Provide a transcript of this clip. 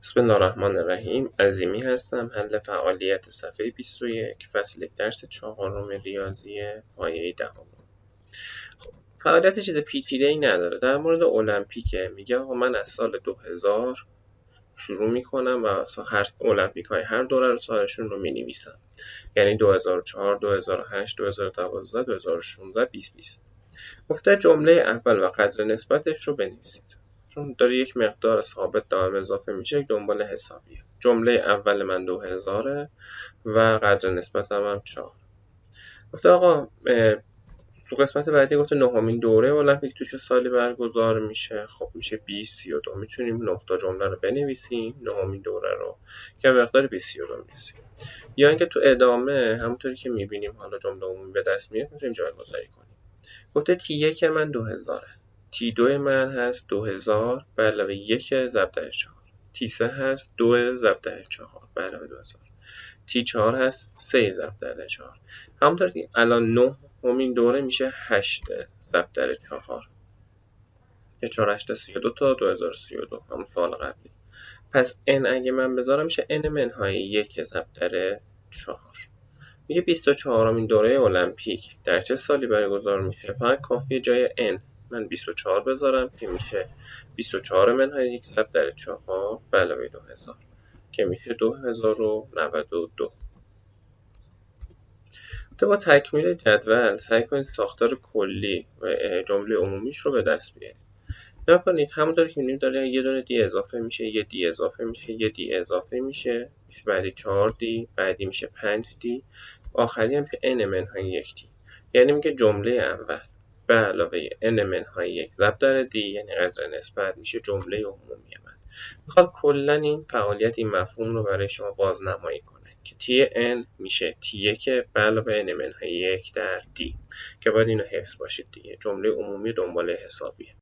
بسم الله الرحمن الرحیم. عظیمی هستم. حل فعالیت صفحه 21 فصل درس 4 ریاضی پایه 10. خب، فعالیت چیز پیچیده‌ای نداره. در مورد المپیکه. میگه آقا من از سال 2000 شروع میکنم و هر المپیک های هر دوره رو سالشون رو مینویسم. یعنی 2004 2008 2012 2016 2020. گفته جمله اول و قدر نسبتش رو بنویسید. چون داره یک مقدار ثابت دائم اضافه میشه، دنبال حسابیه. جمله اول من 2000 و قدر نسبتم هم 4. گفته آقا تو قسمت بعدی گفته نهمین دوره المپیک تو چه سالی برگزار میشه. خب میشه 2032. میتونیم 9 تا جمله رو بنویسیم، نهمین دوره رو که مقدار 2032 میرسیم. یا اینکه تو ادامه همونطوری که میبینیم حالا جمله عمومی به دست میاد میتونیم جایگذاری کنیم. گفته T1 من 2000، T2 من هست 2000 به علاوه 1 ضرب در 4، T3 هست 2 ضرب در 4 به علاوه 2000، T4 هست 3 ضرب در 4. همونطور که الان 9 همین دوره میشه 8 ضرب در 4 که 4 8 32 تا 2032 همون سال قبلی. پس n اگه من بذارم میشه n منهای 1 ضرب در 4. میگه 24مین دوره المپیک در چه سالی برگزار میشه؟ فقط کافیه جای n من 24 بذارم که میشه 24 منهای 1 ضرب در 4 به علاوه 2000 که میشه 2092. با تکمیل جدول سعی کنید ساختار کلی و جمله عمومیش رو به دست بیارید. نگاه کنید همونطور که می‌بینید داره یه دونه دی اضافه میشه، یه دی اضافه میشه، یه دی اضافه میشه، بعدی 4 دی، بعدی میشه 5 دی، آخری هم که n منهای 1 دی. یعنی میگه جمله اول به علاوه n منهای 1 ضرب در دی یعنی قدر نسبت میشه جمله عمومی من. میخواد کلا این فعالیت این مفهوم رو برای شما بازنمایی کنه که تی n میشه t1 به علاوه n منهای 1 در دی که باید اینو حفظ باشید دیگه. جمله عمومی دنبال حسابیه.